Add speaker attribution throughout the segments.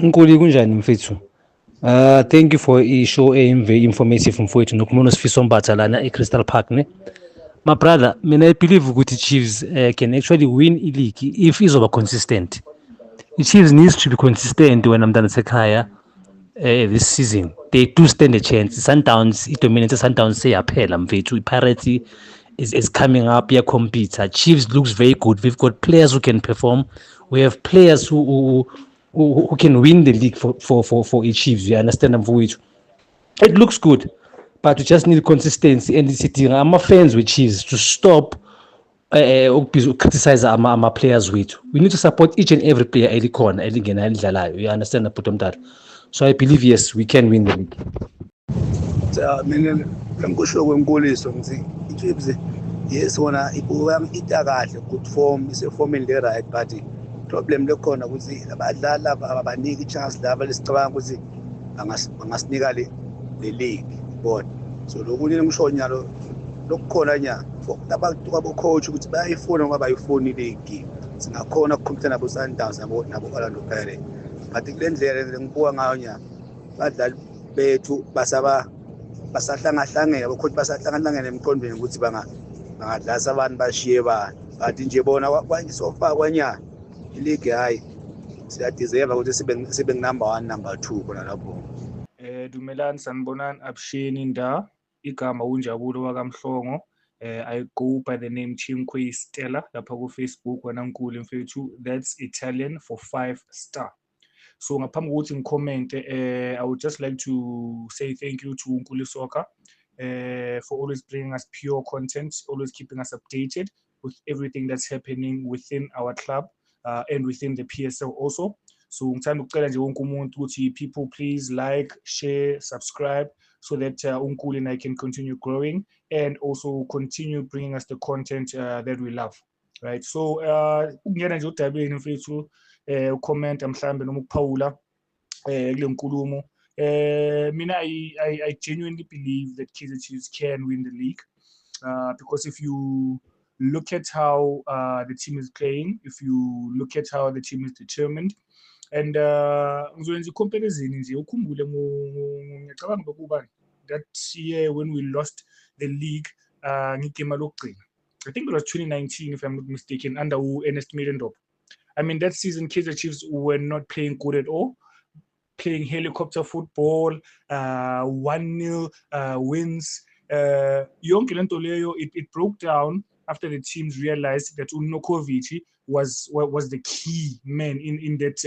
Speaker 1: Nkuli kunjani mfethu? Thank you for i-show very informative mfowethu nokhuluma uSifiso Mbatha lana e-Crystal Park ne. My brother, mina I believe ukuthi Chiefs can actually win i-league if izoba consistent. I-Chiefs needs to be consistent when I'm done sekhaya this season. They do stand a chance. Sundowns, i-dominance Sundowns seyaphela mfethu. I-Pirates is coming up, yeah, compete. Chiefs looks very good. We've got players who can perform. We have players who can win the league for a Chiefs. You understand, Mfowethu? It looks good, but we just need consistency. And I'm a fans with Chiefs to stop criticize our players with. We need to support each and every player elikhona elingena elidlalayo. You understand, Bhuti Mthatha? So I believe yes, we can win the league.
Speaker 2: Mina ngikusho kwenkuliso ngithi iChiefs yes wona ibuka ita kahle good form iseformini le right but problem lekhona ukuthi abadlali laba abaniki chance laba lesicabanga ukuthi bangasinika le league bona so lokunye ngisho nyalo lokukhona nya laba kwabo coach ukuthi bayifuna ngoba bayifuni league singakhona ukukhomphela nabo Sundowns nabo Orlando Pirates but kule ndlela ngibuka ngayo nya badlali bethu basahlangahlangene abakhothi basahlangahlangene emqondweni ukuthi bangadlasa abantu bashiye bani but nje bona sofa kwanyana ileague hayi siyadeserve ukuthi sibe number 1 number 2 khona lapho.
Speaker 3: Dumelani sanibonani abusheni nda igama unjabulo wakamhlongo. I go by the name Chimkwe Stella lapha ku Facebook wena Nkulu mfethu, that's Italian for 5 star. So ngaphambi kokuthi ngicommente I would just like to say thank you to Nkulu Soccer for always bringing us pure content, always keeping us updated with everything that's happening within our club and within the PSL also. So ngithanda ukucela nje wonke umuntu ukuthi people please like, share, subscribe so that Nkulu and I can continue growing and also continue bringing us the content that we love, right? So ukungena nje udabeni mfethu ucomment mhlambe noma ukuphawula kule nkulumo mina I genuinely believe that Kaizer Chiefs can win the league because if you look at how the team is playing, if you look at how the team is determined, and ngizoyenza i-comparison nje ukhumbule ngiyacabanga ukuba that year when we lost the league ngigema lokugcina, I think it was 2019 if I'm not mistaken, under Ernest Middendorp. I mean, that season, Kaizer Chiefs were not playing good at all, playing helicopter football, 1-0 wins. Yonke lento leyo, it broke down after the teams realized that Unokovic was the key man in that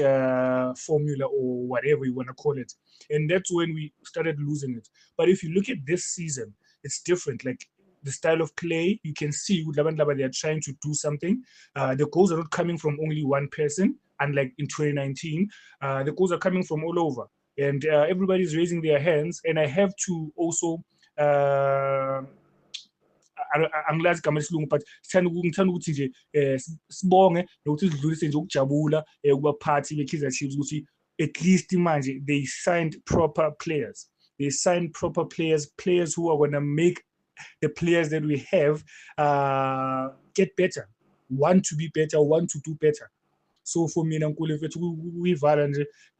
Speaker 3: formula or whatever you want to call it. And that's when we started losing it. But if you look at this season, it's different. Like, the style of play, you can see with Laban they are trying to do something. The goals are not coming from only one person, unlike in 2019. The goals are coming from all over, and everybody's raising their hands. And I have to also angilazi igama lesilungu but ngithanda ukuthi nje sibonge nokuthi sidlulise nje ukujabula kubaphathi be-Kaizer Chiefs ukuthi at least manje they signed proper players. They signed proper players who are going to make the players that we have get better, want to be better, want to do better. So for me,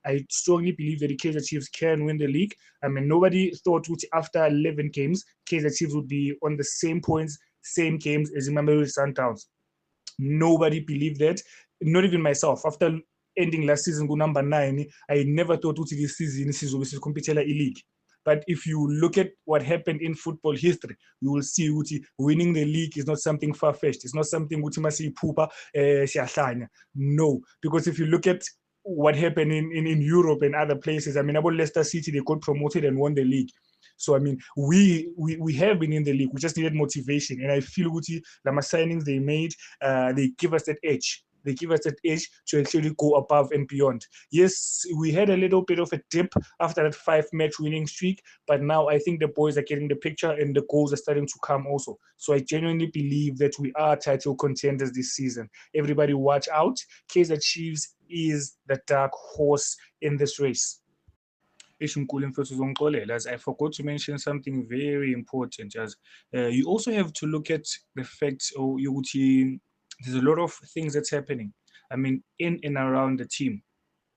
Speaker 3: I strongly believe that the Kaizer Chiefs can win the league. I mean, nobody thought after 11 games, Kaizer Chiefs would be on the same points, same games as Mamelodi Sundowns. Nobody believed that, not even myself. After ending last season, go number 9, I never thought this season is compete a league. But if you look at what happened in football history, you will see winning the league is not something far-fetched. It's not something no, because if you look at what happened in Europe and other places, I mean, about Leicester City, they got promoted and won the league. So, I mean, we have been in the league. We just needed motivation. And I feel the signings they made, they give us that edge. They give us that edge to actually go above and beyond. Yes, we had a little bit of a dip after that 5-match winning streak, but now I think the boys are getting the picture and the goals are starting to come also. So I genuinely believe that we are title contenders this season. Everybody watch out. Kaizer Chiefs is the dark horse in this race. As I forgot to mention something very important, as you also have to look at the fact there's a lot of things that's happening. I mean, in and around the team.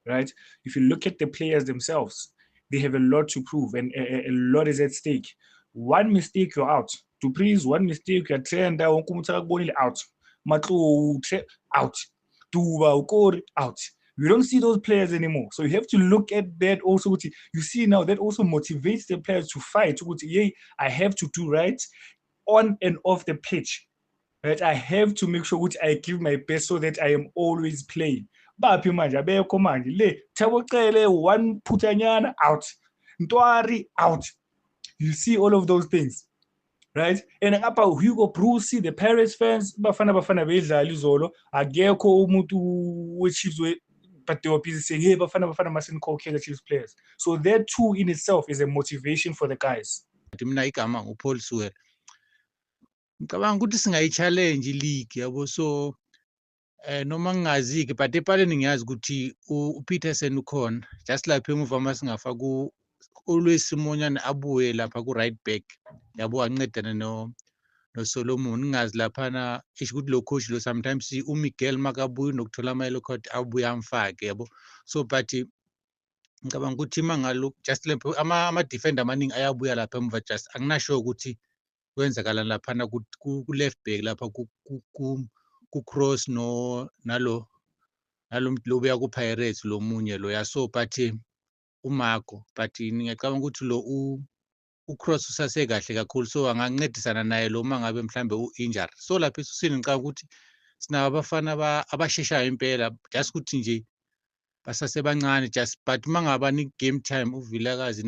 Speaker 3: right? If you look at the players themselves, they have a lot to prove and a lot is at stake. One mistake, you're out. To please, one mistake, you're trend out. Matlo out. Tuba out. We don't see those players anymore. So you have to look at that also. You see now that also motivates the players to fight. I have to do right on and off the pitch. Right? I have to make sure which I give my best so that I am always playing. Baphi manje abekho manje le Thabo one Putanyana out. Ntwari out. You see all of those things. Right? And apha Hugo Bruce, the Paris fans, bafana bedlala izolo, akekho umuntu we-Chiefs but they were busy saying, hey, bafana mustn't call Kaizer Chiefs players. So that too in itself is a motivation for the guys.
Speaker 4: Mina igama nguPaul Suwer. Ngicabanga ukuthi singayi-challenge i-league yabo, so noma ngingaziki but epaleni ngiyazi ukuthi uPeterson ukhona, just lapha emuva uma singafa always Simonyane abuye lapha ku-right back yabo, ancedane no-Solomon. Ngingazi laphana isho ukuthi lo coach lo sometimes uMiguel makabuye nokuthola ama-yellow card abuye amfake yabo. So but ngicabanga ukuthi mangalo just lapho ama-defender amaningi ayabuya lapha emuva, just anginasho ukuthi kwenzakala laphana ku-left back lapha ku-Cross nalo lobuya ku-Pirates lo munye lo ya. So but uMarco, but ngiyacabanga ukuthi lo uCross usasekahle kakhulu, so angancedisana naye lo mangabe mhlambe u-injury. So lapha esusini ngicabanga ukuthi sinabo abafana abasheshayo impela, just ukuthi nje basasebancane just, but mangaba game time uVilakazi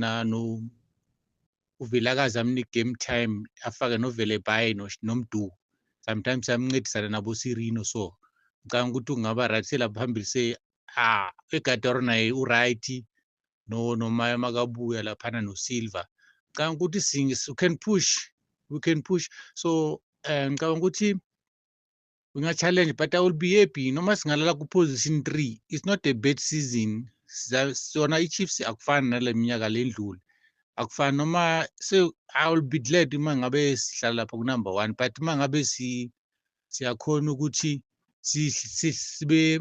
Speaker 4: uVilakazi amnika game time afake novele bayi nomdu, sometimes amncedisana nabo Sirino. So ngicabanga ukuthi kungaba right selapha phambili se eGadoro naye uright nomaya makabuya laphana noSilva. Ngicabanga ukuthi we can push. So ngicabanga ukuthi we nga challenge, but I will be happy noma singalala ku-position 3. It's not a bad season. Sona i-Chiefs akufani nale minyaka lendlule, akufani noma, so I will be glad uma ngabe sihlala lapha ku-number 1, but uma ngabe siyakhona ukuthi sibe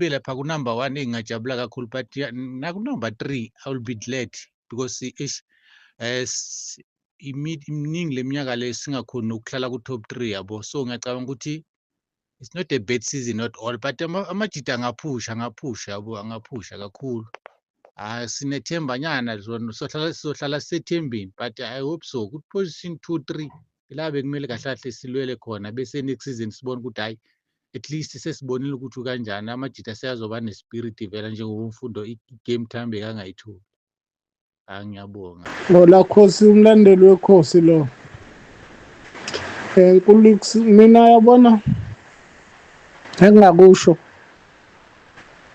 Speaker 4: lapha ku-number 1 engingajabula kakhulu, but naku-number 3 I will be glad because iminingi le minyaka le singakhona ukuhlala ku-top 3 yabo. So ngiyacabanga ukuthi it's not a bad season not all, but amajita angaphusha yabo, angaphusha kakhulu. Sinethemba nyana sohlala sisethembeni, but I hope so good position 2-3 la bekumele kahle kahle silwele khona, bese next season sibone ukuthi hayi at least sesibonile ukuthi kanjani amajita seyazoba nespirit vela njengoba umfundo i-game time bekangayitholi. Ngiyabonga.
Speaker 5: Ngola Khosi, umlandeli weKhosi lo. Kulix mina yabona engakusho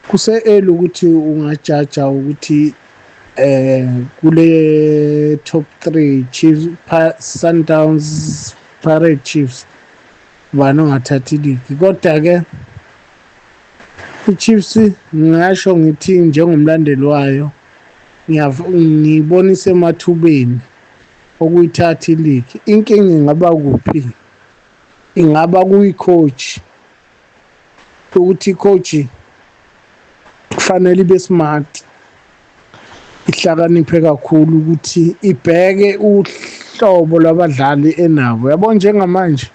Speaker 5: kuse-early ukuthi ungajaja ukuthi kule top 3 Chiefs, Sundowns, Pirate Chiefs bani ongathatha iligi, kodwa ke i-Chiefs ngingasho ngithi njengomlandeli wayo ngibona isemathubeni okuyithatha iligi. Inkinga ingaba kuphi? Ingaba kuyi-coach, ukuthi i-coach kufanele ibe smart, ihlakaniphe kakhulu ukuthi ibheke uhlobo lwabadlali enabo. Yabo njengamanje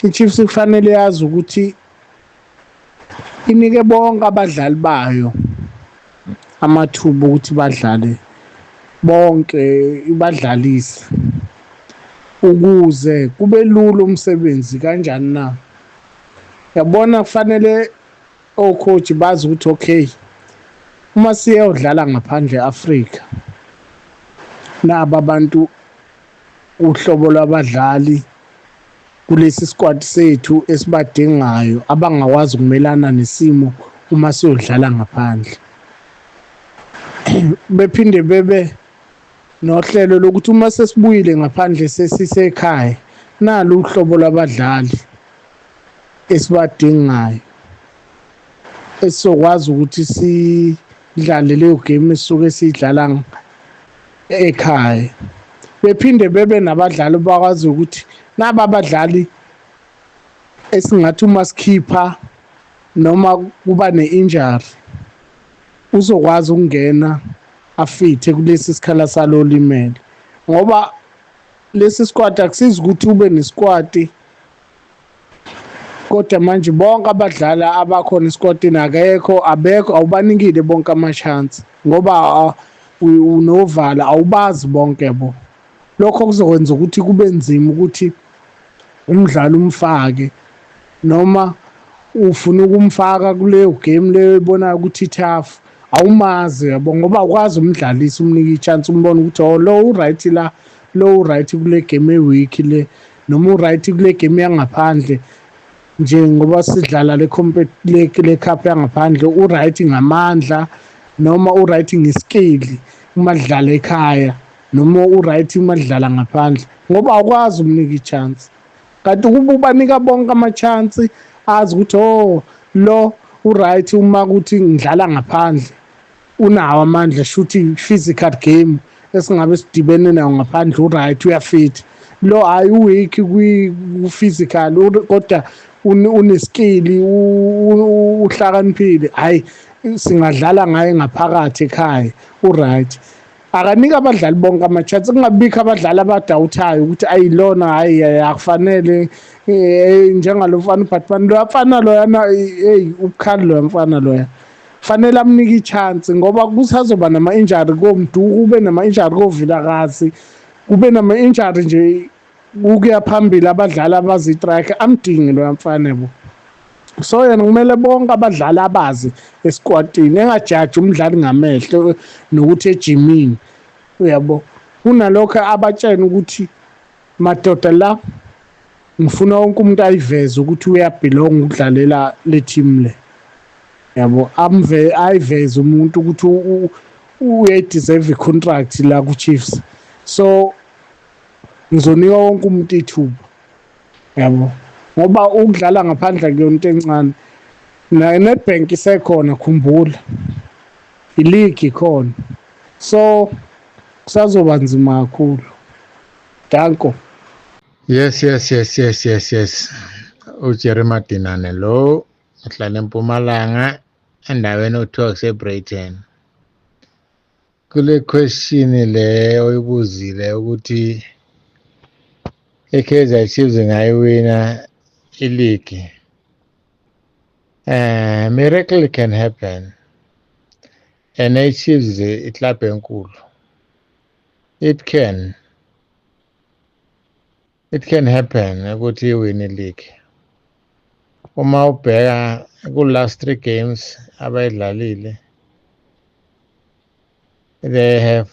Speaker 5: i-Chiefs kufanele yazi ukuthi inike bonke abadlali bayo amathuba ukuthi badlale bonke, ibadlalise ukuze kube lula umsebenzi. Kanjani na? Yabona kufanele ocoach bazi ukuthi okay, uma siyodlala ngaphandle eAfrika naba abantu uhlobo lwabadlali kulesi squad sethu esibadingayo abangawazi ukumelana nesimo uma siyodlala ngaphandle. Bephinde bebe nohlelo lokuthi uma sesibuyile ngaphandle sesisekhaya nalo uhlobo lwabadlali esibadingayo esizokwazi ukuthi sidlale leyo game esisuke sidlala ekhaya. Bephinde bebe nabadlali bakwazi ukuthi naba abadlali esingathi uma sikhipha noma kuba ne-injury uzokwazi ukungena afithe kulesi sikhala salo limele, ngoba lesi squad akusizi ukuthi ube nesquad kodwa manje bonke abadlala abakhona esquadini abekho awubanikile bonke ama-chance ngoba unovala awubazi bonke bo. Lokho kuzokwenza ukuthi kube nzima ukuthi umdlali umfake, noma ufuna ukumfaka kuleyo game leyo ebonayo ukuthi tough awumazi yabo, ngoba awukwazi umdlalisa umnika i-chance umbone ukuthi oh lo uright la, lo uright kule game e-week le, noma uright kule game yangaphandle njengoba sidlala le cup yangaphandle uright ngamandla noma uright ngeskill uma dlala ekhaya noma uright uma dlala ngaphandle, ngoba awukwazi umnika i-chance. Kanti kuba ubanika bonke ama-chance azi ukuthi oh lo uright uma kuthi ngidlala ngaphandle unawo amandla shuthi physical game esingabe sidibene nayo ngaphandle uright uyafit, lo hayi uweak ku-physical kodwa uneskill uhlakaniphile, hayi singadlala ngaye ngaphakathi ekhaya uright. Akanika abadlali bonke ama-chance, kungabikho abadlali abadawuthayo ukuthi ayilona hayi akufanele njengalo mfana uBhatman lo mfana loyana ubukhali loya mfana loya fanele amnike i-chance ngoba kusazoba nama-injury komduku, kube nama-injury kovilakazi, kube nama-injury nje ukuya phambili abadlali abazi-striker amdingi loya mfana yabo. So yena kumele bonke abadlali abazi esquadini engajaji umdlali ngamehlo nokuthi ejimini uyabo, kunalokho abatshena ukuthi madoda la ngifuna wonke umuntu ayiveze ukuthi uyabelong ukudlalela le team le yabo, ayiveze umuntu ukuthi uyayideserve i-contract la ku-Chiefs. So ngizonika wonke umuntu ithuba yabo, ngoba ukudlala ngaphandle kuyona into encane. Nayo Nedbank isekhona, khumbula i-league ikhona, so kusazoba nzima kakhulu. Danko.
Speaker 4: Yes. uJerry Madinane lo uhlala eMpumalanga endaweni okuthiwa kuseBrayton. Kule question le oyibuzile ukuthi iKaizer Chiefs ingayiwina i-league. Miracle can happen. And i-Chiefs iklabhu enkulu. It can happen ukuthi iwine i-league. Uma ubheka ku-last 3 games abayidlalile, they have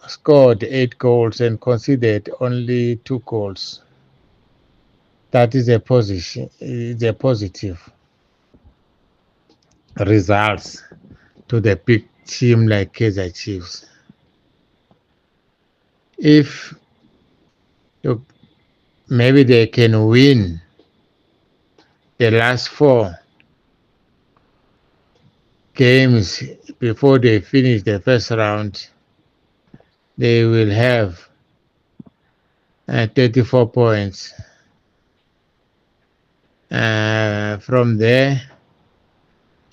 Speaker 4: scored 8 goals and conceded only 2 goals. That is a positive results to the big team like Kaizer Chiefs. If maybe they can win the last 4 games before they finish the first round, they will have 34 points. From there,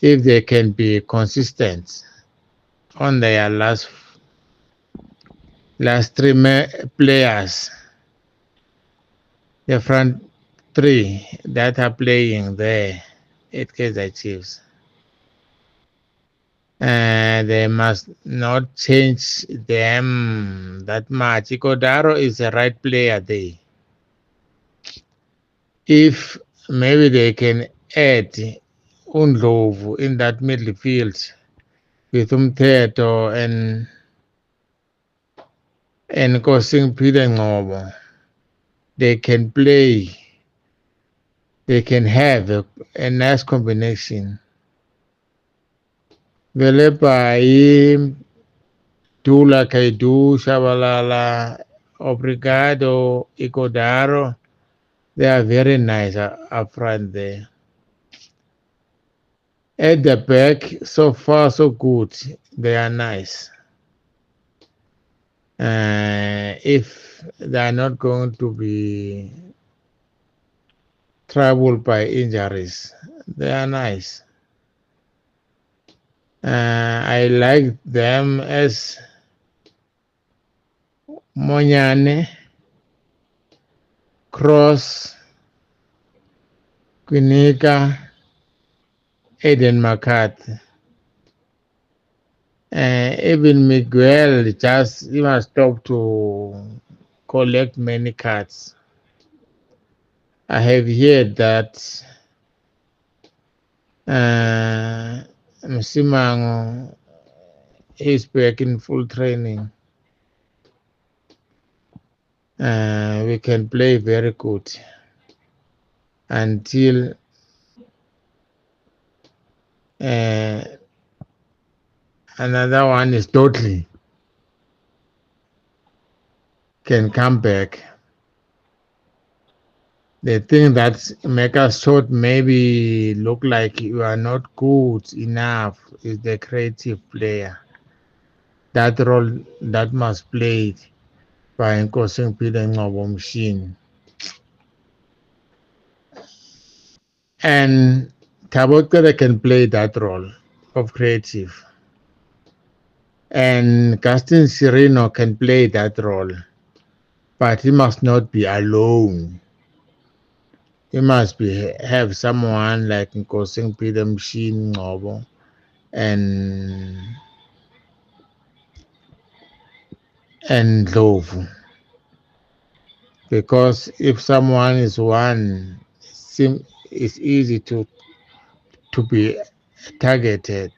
Speaker 4: if they can be consistent on their last 3 players, the front 3 that are playing there at Kaizer Chiefs, they must not change them that much. Ikodaro is the right player there. If maybe they can add Undlovu in that midfield with Umthetho and Nkosingphile Ngcobo, they can play, they can have a nice combination. Velepai, Dula Kaidu, Shabalala, Obrigado, Ikodaro, they are very nice up front there. At the back, so far so good. They are nice. If they are not going to be troubled by injuries, they are nice.
Speaker 6: I like them as Monyane, Cross, Quinica, Eden McCarthy. Even Miguel he must stop to collect many cards. I have heard that Msimango is back in full training. We can play very good until another one is totally can come back. The thing that make us short maybe look like you are not good enough is the creative player. That role that must play by Nkosingpile Ngcobo Machine. And Tabotkere can play that role of creative. And Gaston Sirino can play that role, but he must not be alone. He must have someone like Nkosingpile Machine Ngcobo and Ndlovu. Because if someone is one, it's easy to be targeted.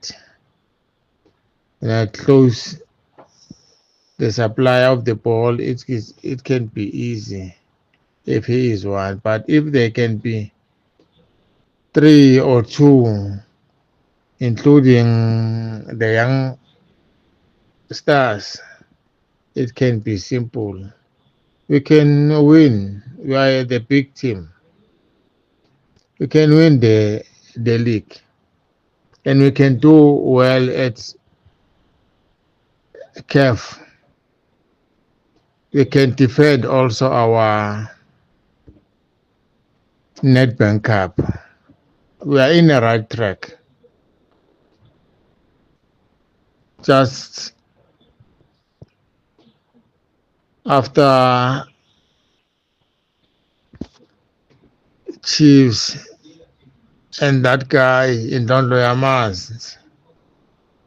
Speaker 6: Close the supply of the ball, it can be easy if he is one. But if there can be 3 or 2, including the young stars, it can be simple. We can win. We are the big team. We can win the league. And we can do well at CAF. We can defend also our Nedbank Cup. We are in the right track. Just after Chiefs and that guy in Don Loyamas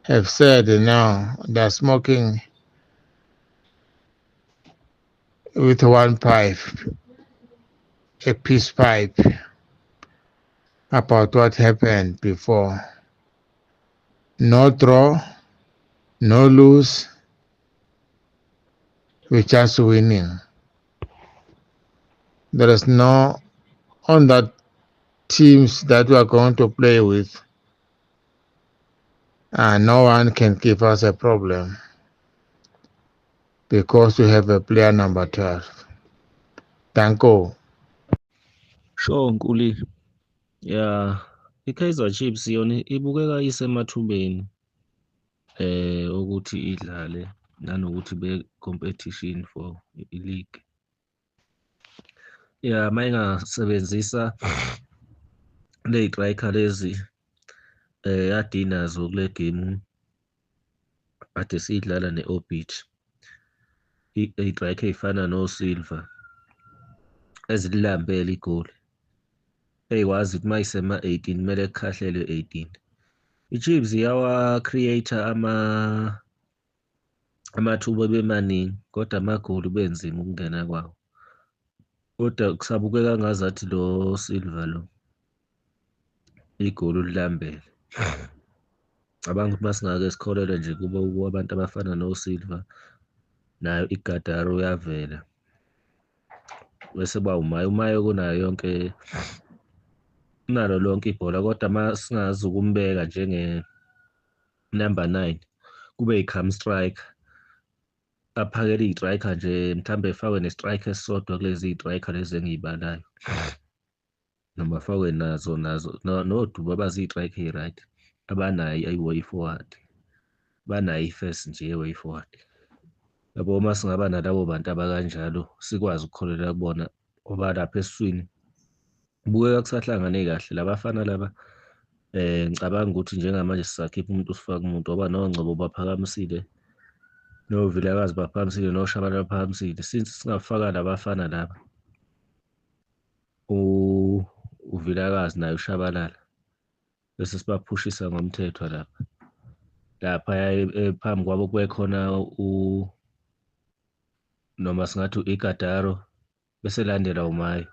Speaker 6: have said now they're smoking with one pipe, a peace pipe, about what happened before. No draw, no lose, we're just winning. There is no on that teams that we are going to play with, and no one can give us a problem because we have a player number 12. Thank you.
Speaker 7: Sure Nkuli. Yeah, iKaizer Chiefs yona ibukeka isemathubeni ukuthi idlale nanokuthi be competition for i-league. Yeah, mayingasebenzisa le striker lezi yadinazo kule game ade sidlala ne-Orbit. I-striker ey'fana no-Silver ezilambele igoli. Eyikwazi ukuthi mayisema-18 kumele kukhahlelwe 18. I-Chiefs yawa-creator amathuba bemaningi kodwa amagoli benzima ukungena kwawo. Kodwa kusabukeka ngazathi lo Silver lo igoli ulilambele. Cabanga ukuthi masingake sikholelwe nje kuba abantu abafana no-Silver nayo iGadaro uyavela. Bese ba umayo kunayo yonke unalo lonke ibhola kodwa masingazi ukumbeka njenge number 9 kube i-cam striker aphakele i-striker nje mhlambe efakwe ne-striker esisodwa kulezi i-striker lezi engiyibalayo noma afakwe nazo noduba abazi-striker right abanayo i-way forward banayo i-first nje i-way forward. Yabo masingaba nalabo bantu abakanjalo sikwazi ukukholela kubona oba lapha esiswini kubukeka kusahlangane kahle labafana laba Ngicabanga ukuthi njengamanje sisakhipha umuntu sifake umuntu ngoba noNgcobo baphakamisile, noVilakazi baphakamisile, noShabalala baphakamisile. Since singafaka labafana laba, uVilakazi naye uShabalala, bese sibaphushisa ngomthetho lapha. Laphaya phambi kwabo kube khona noma singathi u-Igataro, bese landela uMayo.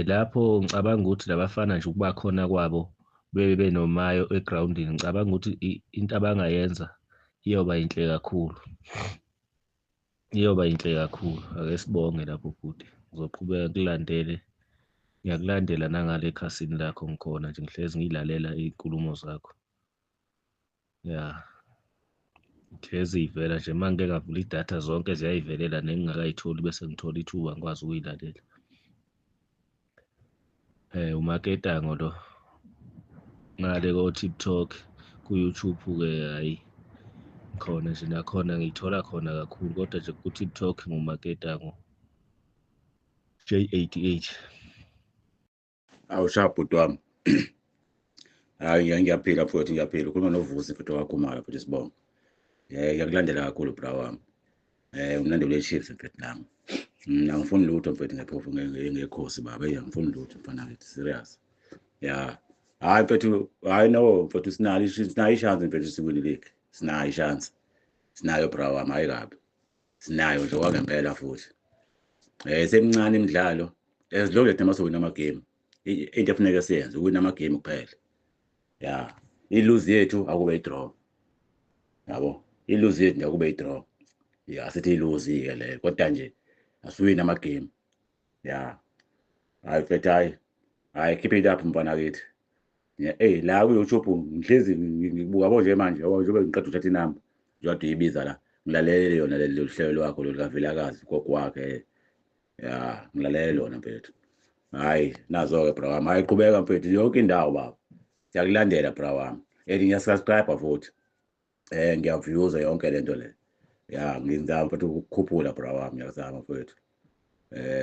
Speaker 7: Lapho ngicabanga ukuthi labafana nje ukuba khona kwabo bebe noMayo egrawundini, ngicabanga ukuthi into abangayenza iyoba yinhle kakhulu, iyoba yinhle kakhulu. Ake sibonge lapho futhi, ngizoqhubeka ngikulandele, ngiyakulandela nangale ekhasini lakho ngikhona nje ngihlezi ngilalela iy'nkulumo zakho. Ya, ngihlezi iy'vela nje uma ngike ngavula idatha zonke ziyay'velela nengingakayitholi bese ngithola ithuba ngikwazi ukuyilalela. Umaketango lo ngale ko-TikTok, ku-YouTube-ke hhayi khona nje nakhona ngiyithola khona kakhulu, kodwa nje ku-TikTok ngumaketango J88.
Speaker 8: Awusha bhuti wami. Hhayi ngiyaphila futhi ngiyaphila. Ukhuluma noVusi futhi owakhumayo futhi Sibonga. Ngiyakulandela kakhulu bra wami. Umlandeli we-Chiefs eVietnam. Angifuni lutho mfethu ngephofu ngekhosi baba. Angifuni lutho mfana ngithi serious. Ya. Hayi mfethu, hayi no mfethu sinayo i-chance mfethu siwine league. Sinayo i-chance. Sinayo bra wami hayi kabi. Sinayo nje kwangempela futhi. Semncane imidlalo. As long as masewina ama-game. Into efuneka siyenze uwina ama-game kuphela. Ya. I-lose yethu akube i-draw. Yabo. I-lose yethu akube i-draw. Ya sithi i-lose-ke le kodwa nje asiwina ama-game. Ya. Hayi mfethu hayi keep it up mfana kithi. La ku-YouTube ngihlezi ngibuka yabo nje manje njengoba ngiqeda ukuthatha inamba njengoba uyibiza la ngilalele yona lelo hlelo lwakho likaVilakazi gogo wakhe. Ya ngilalele lona mfethu. Hayi nazo-ke bra wami, hayi qhubeka mfethu yonke indawo baba, siyakulandela bra wami and ngiyasubscribe futhi. Ngiyaviyuza yonke lento le. Ya ngizama mfethu ukukhuphula bra wami, ngiyazama mfethu.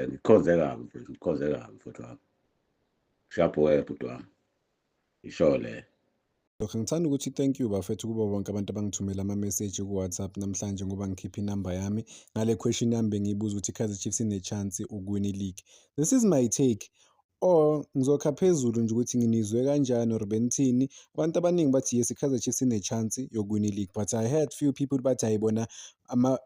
Speaker 8: Ngikhonze kabi mfethu, ngikhonze kabi mfethu wami. Shapo bhuti wami, isho le.
Speaker 9: Lokho ngithanda ukuthi thank you bafethu kubo bonke abantu abangithumela ama-message ku-WhatsApp namhlanje ngoba ngikhipha inamba yami ngale question yami bengiyibuza ukuthi i-Kaizer Chiefs ine-chance ukuwina i-league. This is my take. Or ngizokha phezulu nje ukuthi nginizwe kanjani or benithini. Abantu abaningi bathi yes i-Kaizer Chiefs ine-chance yokuwina i-league, but I heard few people bathi ayibona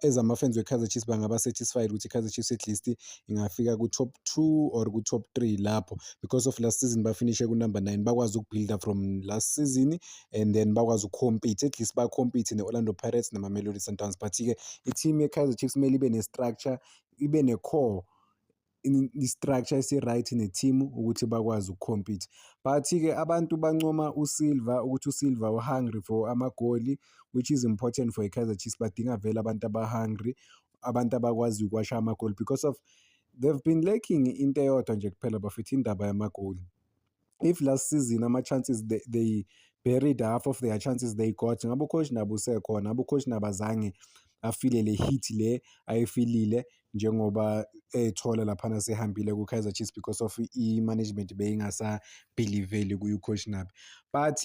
Speaker 9: as ama-fans we-Kaizer Chiefs bangaba satisfied ukuthi i-Kaizer Chiefs at least ingafika ku-top 2 or ku-top 3 lapho because of last season bafinishe ku-number 9, bakwazi ukubuilda from last season and then bakwazi ukucompete, at least bacompete ne-Orlando Pirates nama-Mamelodi Sundowns. But-ke i-team ye-Kaizer Chiefs kumele ibe ne-structure, ibe ne-core, i-structure esi-right ne-team ukuthi bakwazi ukucompete. But-ke abantu bancoma uSilva ukuthi uSilva u-hungry for amagoli, which is important for i-Kaizer Chiefs. Badinga vele abantu aba-hungry, abantu abakwazi ukwasha amagoli because of they've been lacking into eyodwa nje kuphela bafethu, indaba yamagoli. If last season ama-chances they buried half of their chances they got, ngabe ucoach nabo usekhona, ngabe ucoach nabazange afile le hit le ayifilile njengoba ethola laphana sehambile ku-Kaizer Chiefs because of i-management beyingasabhiliveli kuyi-coach nabi. But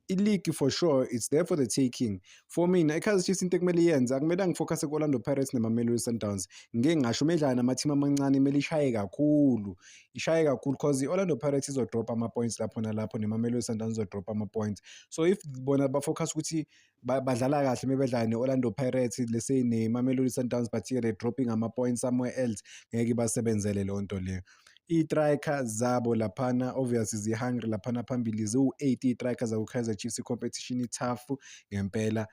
Speaker 9: i-league for sure it's there for the taking. For mina i-Kaizer Chiefs into ekumele iyenze akumele ngifocuse ku-Orlando Pirates nama-Mamelodi Sundowns. Ngeke ngasho medlala nama-team amancane imele ishaye kakhulu because i-Orlando Pirates izodropa ama-points lapho nalapho nema-Mamelodi Sundowns izodropa ama-points. So if bona bafocus ukuthi badlala kahle mebedlala ne-Orlando Pirates let's say ne-Mamelodi Sundowns but-ke they dropping ama-points somewhere else, ngeke basebenzele leyo nto leyo. I-striker zabo laphana obviously zi-hungry laphana phambili, ziwu-8 i-striker zaku-Kaizer Chiefs, i-competition i-tough ngempela.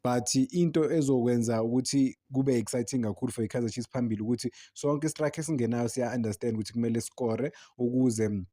Speaker 9: But into ezokwenza ukuthi kube exciting kakhulu for i-Kaizer Chiefs phambili ukuthi sonke i-striker esingenayo siya-understand ukuthi kumele score ukuze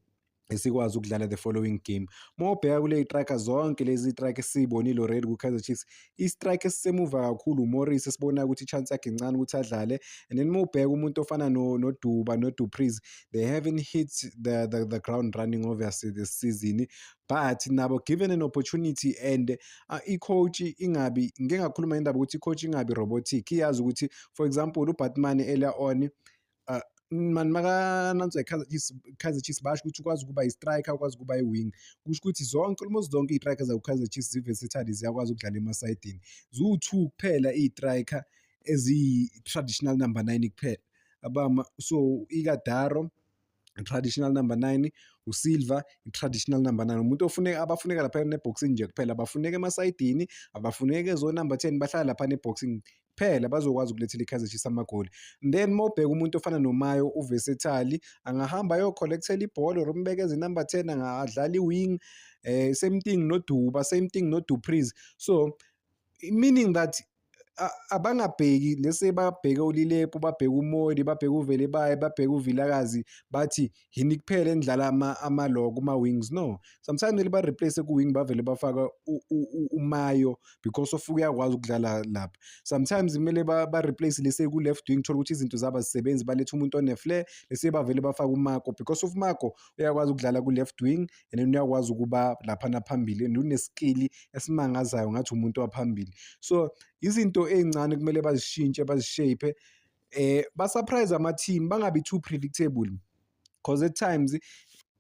Speaker 9: esikwazi ukudlala the following game. Uma ubheka kule striker zonke lezi striker esibonile already ku-Kaizer Chiefs, i-striker esisemuva kakhulu uMorris esibona ukuthi i-chance yakhe incane ukuthi adlale. And then uma ubheka umuntu ofana noDuba noDupreez, they haven't hit the ground running obviously this season, but nabo given an opportunity and i-coach ingabi, ngeke ngakhuluma indaba ukuthi i-coach ingabi robotic, iyazi ukuthi for example uBatman earlier on mani maka-announce Kaizer Chiefs basho ukuthi ukwazi ukuba i-striker, ukwazi ukuba i-wing. Kusho ukuthi almost zonke iy'trikers zaku-Kaizer Chiefs zi-versatile, ziyakwazi ukudlala emasayidini. Ziwu-2 kuphela iy'trikers eziyi-traditional number 9 kuphela. So Ighodaro, traditional number 9, uSilva, traditional number 9. Umuntu abafuneka lapha neboxing nje kuphela, abafuneka emasayidini, abafuneka number 10, bahlala lapha neboxing kuphela bazokwazi ukulethela iKaizer Chiefs amagoli. Then mawubheka umuntu ofana noMayo uversatile, angahamba ayo-collectela ibhola or umbekeze number 10, angadlala i-wing. Same thing noDuba, same thing noDupreez. So meaning that abangabheki lese babheke uLilepo, babheke uModi, babheke uVelebayi, babheke uVilakazi bathi yini kuphela endlala ama-lock kuma-wings. No, sometimes kumele ba-replace ku-wing bavele bafaka uMayo because of uyakwazi ukudlala lapha. Sometimes kumele ba-replace lese ku-left wing, thola ukuthi izinto zabo azisebenzi, baletha umuntu one-flair lese bavele bafaka uMarco because of Marco uyakwazi ukudlala ku-left wing and then uyakwazi ukuba laphana phambili and une-skill esimangazayo ngathi umuntu waphambili. So izinto ey'ncane kumele bazishintshe, bazishape. Ba-surprise ama-team, bangabi too predictable because at times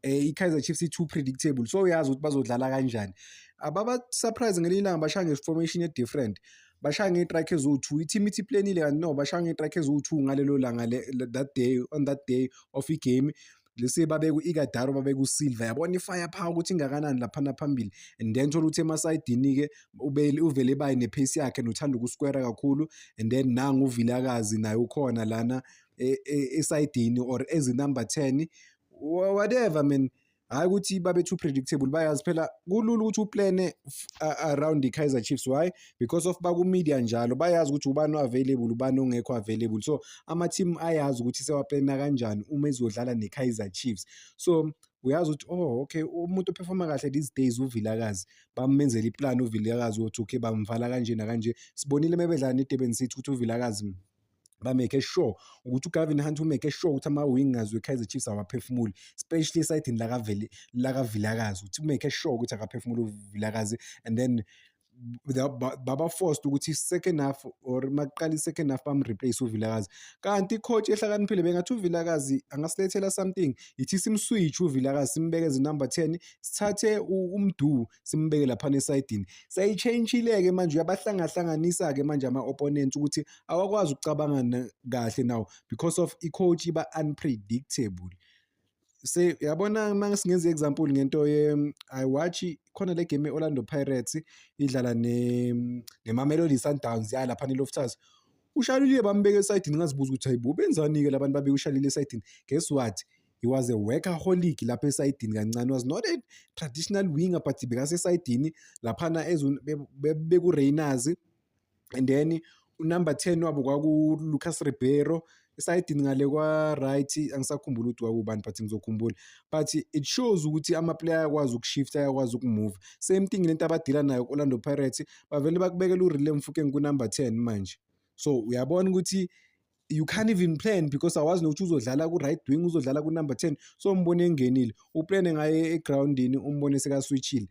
Speaker 9: iKaizer Chiefs i-too predictable, so uyazi ukuthi bazodlala kanjani. Ababa-surprise ngelinye ilanga bashaya nge-formation e-different, bashaya nge-strike eziwu-2. I-team ithi iplanile kanti no, bashaya nge-strike eziwu-2 ngalelo langa on that day of i-game. Lese babeka u-Ighodaro, babeka uSilva, yabona i-firepower ukuthi ingakanani laphana phambili. And then thola ukuthi emasayidini-ke uVelebayi ne-pace yakhe nothanda ukuskwera kakhulu, and then nangu uVilakazi naye ukhona lana esayidini or ezi-number 10, whatever man. Hayi ukuthi babe too predictable, bayazi phela kulula ukuthi uplane around iKaizer Chiefs. Why? Because of baku-media njalo, bayazi ukuthi ubani available, ubani ongekho available. So ama-team ayazi ukuthi sewaplana kanjani uma ezodlala neKaizer Chiefs. So uyazi ukuthi okay, umuntu operforma kahle these days uVilakazi, bamenzela iplan uVilakazi ukuthi okay bamvala kanje nakanje. Sibonile mebedlala neDurban City ukuthi uVilakazi ba-make sure ukuthi uGavin Hunt u-make sure ukuthi ama-wingers weKaizer Chiefs awaphefumuli, especially esayidini lakaVilakazi, ukuthi u-make sure ukuthi akaphefumuli uVilakazi. And then baba forced ukuthi second half or maqala i-second half bam-replace uVilakazi. Kanti i-coach ehlakaniphile bengathi uVilakazi angasilethela something, ithi simswitch uVilakazi simbekeze number 10, sithathe uMdu simbeke laphana esayidini. Sayichange-ile-ke manje, uyabahlangahlanganisa-ke manje ama-opponents ukuthi awakwazi ukucabanga kahle now because of i-coach iba unpredictable. Yabona mangisingenza example ngento I watch khona le game e-Orlando Pirates idlala neMamelodi Sundowns lapha eLoftus. uShalile bambeka esayidini, ngazibuza ukuthi hayibo benzani-ke labantu babeka uShalile esayidini. Guess what? He was a workaholic lapha esayidini kancane, was not a traditional winger but bekasesayidini laphana beku-Rainers. And then unumber 10 wabo kwaku-Lucas Ribeiro, esayidini ngale kwa-right angisakhumbula ukuthi wakubani but ngizokhumbula. But it shows ukuthi ama-player ayakwazi ukushifta, ayakwazi ukumove. Same thing lento abadila nayo ku-Orlando Pirates, bavele bakubekela uRelem Mofokeng ku-number 10 manje. So uyabona ukuthi you can't even plan because awazi nokuthi uzodlala ku-right wing, uzodlala ku-number 10. So umbone engenile, uplane ngaye egroundini, umbone sekaswitchile.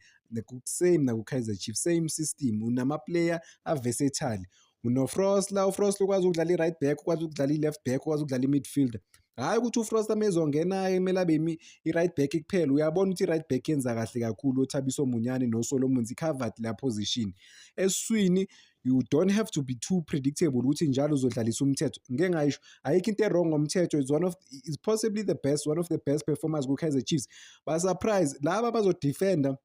Speaker 9: Same naku-Kaizer Chiefs, same system, unama-player a-versatile. UFrost ukwazi ukudlala i-right back, ukwazi ukudlala i-left back, ukwazi ukudlala i-midfielder. Hayi ukuthi uFrost amezongena kumele abe i-right back kuphela. Uyabona ukuthi i-right back yenza kahle kakhulu uThabiso Munyane noSolomon covered la position. Eswini you don't have to be too predictable ukuthi njalo uzodlalisa umthetho. Ngeke ngisho ayikho into wrong ngomthetho, is possibly one of the best performers ku-Kaizer Chiefs. Ba surprise laba bazodefenda,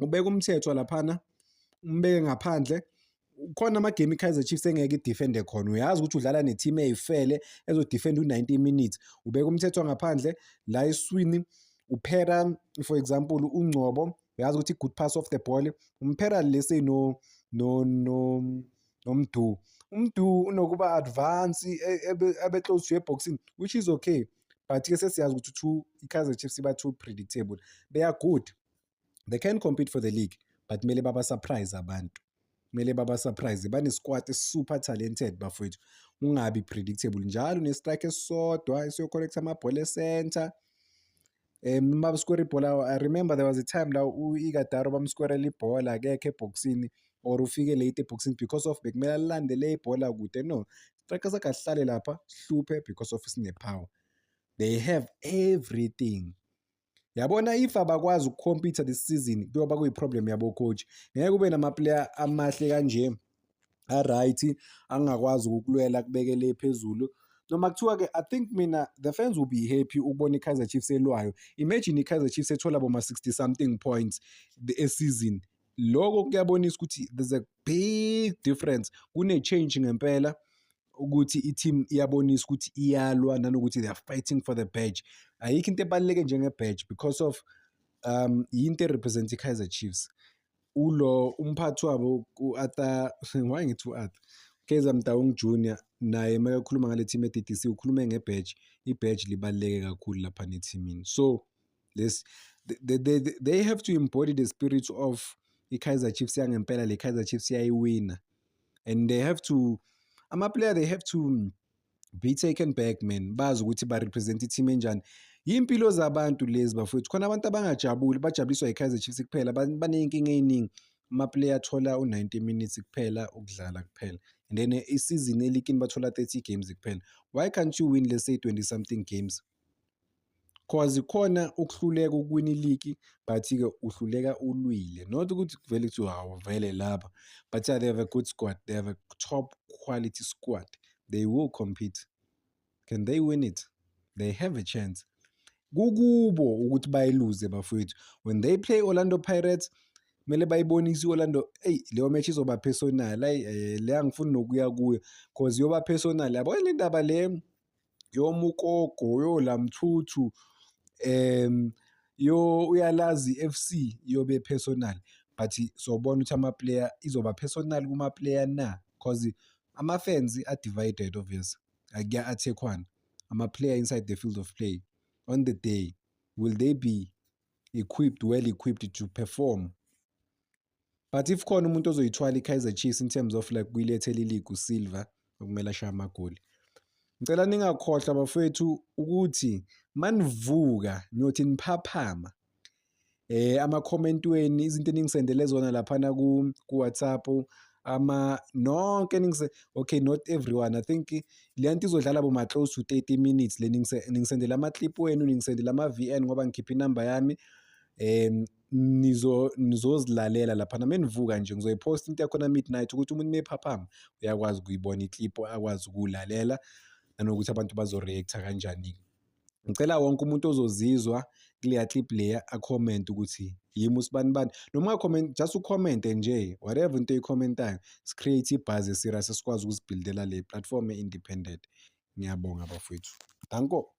Speaker 9: ubeka umthetho laphana, umbeke ngaphandle. Khona ama-game iKaizer Chiefs engeke idefende khona, uyazi ukuthi udlala ne-team eyifele ezodefenda u-90 minutes, ubeka umthetho ngaphandle. La eswini uphera for example uNgcobo, uyazi ukuthi good pass off the ball, umphera lese nomdu unokuba advance abe close to eboxing, which is okay, but ke sesiyazi ukuthi iKaizer Chiefs iba too predictable. They are good, they can compete for the league, but mele baba surprise abantu, mele baba surprise. Bane-squad super talented bafowethu, ungabi predictable njalo ne-strike esodwa esiyocollecta amabhola e-center. Babascore ibhola. I remember there was a time la u-Ighodaro bamscorela ibhola akekho eboxini or ufike late eboxini because of bekumele alandele ibhola kude. No, strike sakhe asihlale lapha sihluphe because of sine-power. they have everything. Yabona if abakwazi ukucompete this season kuyoba kuyiproblem yabo coach. Ngeke kube nama-player amahle kanje a-right angakwazi ukukulwela kubekele phezulu. Noma kuthiwa-ke I think mina the fans will be happy ukubona i-Kaizer Chiefs elwayo. Imagine i-Kaizer Chiefs ethola boma 60 something points season. Lokho kuyabonisa ukuthi there's a big difference. Kune-change ngempela ukuthi i-team iyabonisa ukuthi iyalwa nanokuthi they are fighting for the badge. Ayikho into ebaluleke njenge-badge because of yinto erepresent i-Kaizer Chiefs. Ulo umphathi wabo u-Arthur why ngithi u-Arthur Kaizer Motaung Junior naye makakhuluma ngale team ye-DDC ukhulume nge-badge. I-badge libaluleke kakhulu lapha ne-teamini. So they have to embody the spirit of i-Kaizer Chiefs yangempela. Le Kaizer Chiefs yayiwina and they have to ama-player they have to be taken back man, bazi ukuthi ba-represent i-team enjani. Yimpilo zabantu lezi bafowethu. Khona abantu abangajabuli bajabuliswa i-Kaizer Chiefs kuphela, baney'nkinga ey'ningi. Ama-player athola u-90 minutes kuphela ukudlala kuphela and then isizini elikini bathola 30 games kuphela. Why can't you win let's say 20 something games? Cause khona ukuhluleka ukuwina iligi but-ke uhluleka ulwile, not ukuthi kuvele kuthi vele lapha, but yeah, they have a good squad, they have a top quality squad, they will compete. Can they win it? They have a chance. Kukubo ukuthi bayiluze bafowethu. When they play Orlando Pirates kumele bayibonise Orlando leyo match izoba personal. Le angifuni nokuya kuyo cause yoba personal. Yabo le ndaba le yomukogo yolamthuthu uyalazi FC yobe personal, but sobona ukuthi ama-player izoba personal kuma-player na, cause ama-fans are divided obviously. Akuya-attack-wana ama-player inside the field of play. On the day, will they be well equipped to perform? But if khona umuntu ozoyithwala i-Kaizer Chiefs in terms of like kuyilethela iligi uSilver okumele ashaye amagoli. Ngicela ningakhohlwa bafowethu ukuthi manivuka niyothi niphaphama ama-comment wenu, izinto eningisendele zona laphana ku-WhatsApp nonke okay, not everyone. I think le nto izodlala boma close to 30 minutes le ningisendela ama-clip wenu, ningisendela ama-VN ngoba ngikhipha inamba yami nizozilalela laphana. Menivuka nje ngizoyiposta into yakhona midnight ukuthi umuntu mephaphama uyakwazi ukuyibona i-clip, akwazi ukuwulalela nanokuthi abantu bazo-reacta kanjani. Ngicela wonke umuntu ozozizwa kuleya clip leya acomment ukuthi yimi usibani bani, noma ungacomment just ucommente nje whatever into oyicommentayo, si-create ibuzz eserious esikwazi ukuzibhildela le platform e-independent. Ngiyabonga bafowethu, danko.